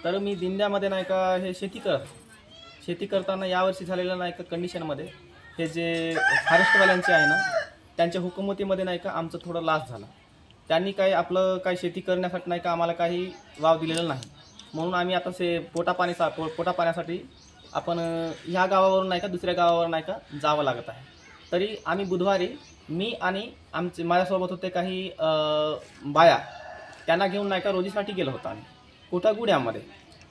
तर मी दिंड्यामध्ये नाही का हे शेती करताना यावर्षी झालेलं नाही का कंडिशनमध्ये हे जे फॉरेस्टवाल्यांचे आहे ना त्यांच्या हुकुमतीमध्ये नाही का आमचं थोडं लॉस झालं. त्यांनी काही शेती करण्यासाठी नाही का आम्हाला काही वाव दिलेला नाही. म्हणून आम्ही आता पोटापाण्यासाठी आपण ह्या गावावरून नाही का दुसऱ्या गावावर नाही का जावं लागत आहे. तरी आम्ही बुधवारी मी आणि माझ्यासोबत होते काही बाया त्यांना घेऊन नाही का रोजीसाठी गेलो होतो आम्ही कुठं गुड्यामध्ये.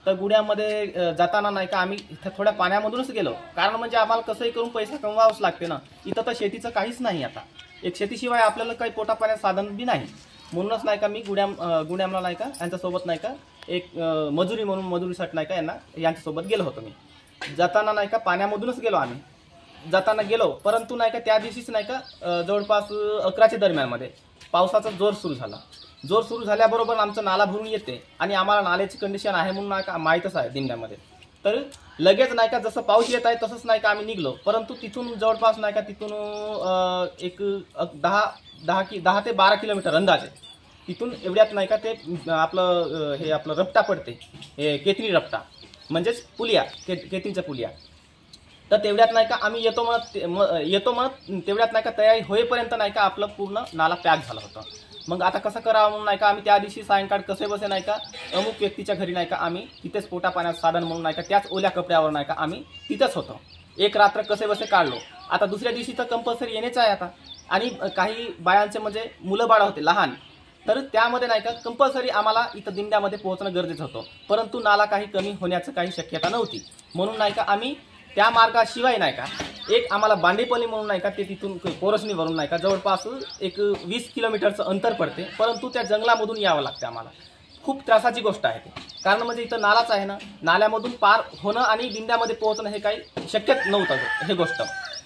तर गुड्यामध्ये जाताना नाही का आम्ही इथं थोड्या पाण्यामधूनच गेलो, कारण म्हणजे आम्हाला कसंही करून पैसा कमवावंच लागते ना. इथं तर शेतीचं काहीच नाही, आता एक शेतीशिवाय आपल्याला काही पोटापाण्याचं साधन बी नाही. म्हणूनच नाही का मी गुड्यामला नाही का यांच्यासोबत नाही का एक मजुरीसाठी नाही का यांच्यासोबत गेलो होतो. मी जाताना नाही का पाण्यामधूनच गेलो आम्ही जाताना परंतु नाही का त्या दिवशीच नाही का जवळपास 11च्या दरम्यानमध्ये पावसाचा जोर सुरू झाल्याबरोबर आमचं नाला भरून येते आणि आम्हाला नाल्याची कंडिशन आहे म्हणून नाही का माहीतच आहे दिंड्यामध्ये. तर लगेच नाही का जसं पाऊस येत आहे तसंच नाही का आम्ही निघलो. परंतु तिथून जवळपास नाही का तिथून एक 10 ते 12 किलोमीटर अंदाजे तिथून एवढ्यात नाही का ते आपलं रपटा पडते, हे केतनी रपटा म्हणजेच पुलिया, केतनीचा पुलिया. तर तेवढ्यात नाही का आम्ही येतो म्हणत तेवढ्यात नाही का तयारी होईपर्यंत नाही का आपलं पूर्ण नाला पॅक झाला होता. मग आता कसं करावं म्हणून नाही का आम्ही त्या दिवशी सायंकाळ कसे बसे नाही का अमुक व्यक्तीच्या घरी नाही का आम्ही तिथेच पोटा पाण्याचं साधन म्हणून नाही का त्याच ओल्या कपड्यावर नाही का आम्ही तिथंच होतो. एक रात्र कसे बसे काढलो. आता दुसऱ्या दिवशी तर कंपल्सरी येणेच आहे आता. आणि काही बायांचे म्हणजे मुलं बाळ होते लहान, तर त्यामध्ये नाही का कंपल्सरी आम्हाला इथं दिंड्यामध्ये पोहोचणं गरजेचं होतं. परंतु नाला काही कमी होण्याचं काही शक्यता नव्हती. म्हणून नाही का आम्ही त्या मार्गाशिवाय नाही का एक आम्हाला बांडेपल्ली म्हणून नाही का ते तिथून कोरसणीवरून नाही का जवळपास एक 20 किलोमीटरचं अंतर पडते. परंतु त्या जंगलामधून यावं लागते आम्हाला. खूप त्रासाची गोष्ट आहे ते, कारण म्हणजे इथं नालाच आहे ना, नाल्यामधून पार होणं आणि दिंड्यामध्ये पोहोचणं हे काही शक्यच नव्हतं हे गोष्ट.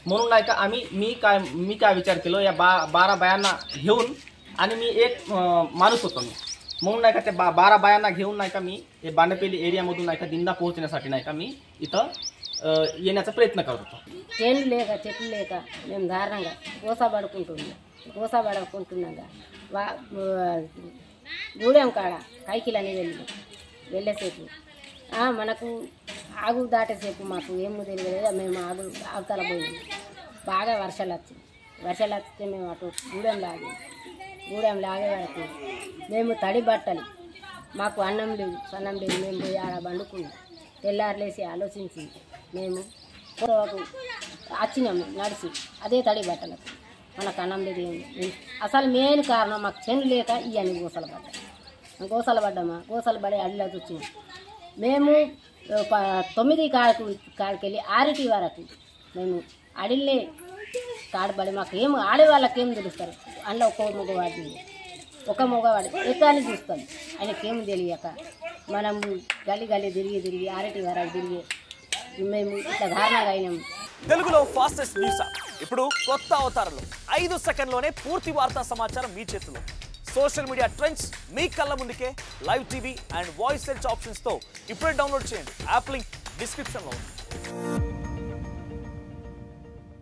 म्हणून नाही का मी काय विचार केलो या 12 बायांना घेऊन, आणि मी एक माणूस होतो मी, म्हणून नाही का त्या 12 बायांना घेऊन नाही का मी हे बांडेपल्ली एरियामधून नाही का दिंडा पोहोचण्यासाठी नाही का मी इथं येण्याचा प्रयत्न करत होतो. చెట్లు లేక మేము దారుణంగా గోసపడుకుంటున్నాగా గూడెం కాడ కైకిలని వెళ్ళేసేపు మనకు ఆగు దాటేసేపు మాకు ఏమో తెలియదు. మేము అవతల పోయింది. బాగా వర్షాలు వస్తే మేము అటు గూడెం లాగే వరకు మేము తడి బట్టలు, మాకు అన్నం లేదు సన్నం లేదు. మేము పోయి ఆడ బండుకున్నాం. తెల్లారులేసి ఆలోచించి మేము వచ్చినాము నడిచి అదే తడి బట్టలకు. మనకు అన్నం లేదు. అసలు మెయిన్ కారణం మాకు చెన్ను లేక ఇవన్నీ గోసలు పడి అడిలోకి వచ్చినాం. మేము 9 కాడికెళ్ళి 6 వరకు మేము అడిల్లే కాడబడి మాకు ఏం ఆడేవాళ్ళకేం తెలుస్తారు. అందులో ఒక మగవాడు ఎక్కాలి చూస్తాం. ఆయనకేం తెలియక మనం గల్లి తిరిగి 6 వరకు తిరిగి మేము ఇట్లా దారుణంగా అయినాము. తెలుగులో ఫాస్టెస్ట్ న్యూస్ ఇప్పుడు కొత్త అవతారంలో 5 సెకండ్లోనే పూర్తి వార్తా సమాచారం మీ చేతిలో. సోషల్ మీడియా ట్రెండ్స్ మీ కళ్ళ ముందుకే live TV and voice search ఆప్షన్స్తో ఇప్పుడే డౌన్లోడ్ చేయండి. యాప్ లింక్ డిస్క్రిప్షన్లో ఉంది.